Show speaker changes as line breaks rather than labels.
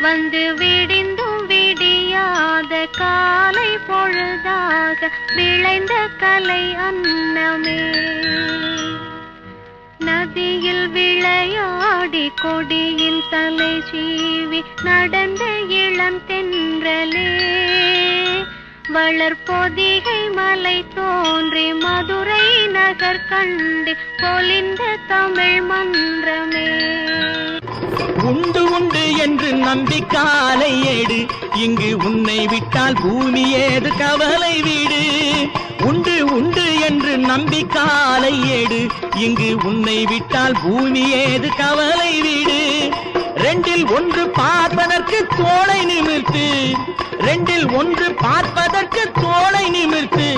வந்து விடிந்தும் விடியாத காலை பொழுதாக விளைந்த கலை அன்னமே. நதியில் விளையாடி கொடியில் தலை சீவி நடந்த இளம் தென்றலே, வளர்பொதிகை மலை தோன்றி மதுரை நகர் கண்டு பொலிந்த தமிழ் மன்றமே.
உண்டு உண்டு என்று நம்பி காலை ஏடு, இங்கு உன்னை விட்டால் பூமி ஏது கவலை வீடு. உண்டு உண்டு என்று நம்பி காலை ஏடு, இங்கு உன்னை விட்டால் பூமி ஏது கவலை வீடு. ரெண்டில் ஒன்று பார்ப்பதற்கு தோளை நிமிர்த்து, ரெண்டில் ஒன்று பார்ப்பதற்கு தோளை நிமிர்த்து.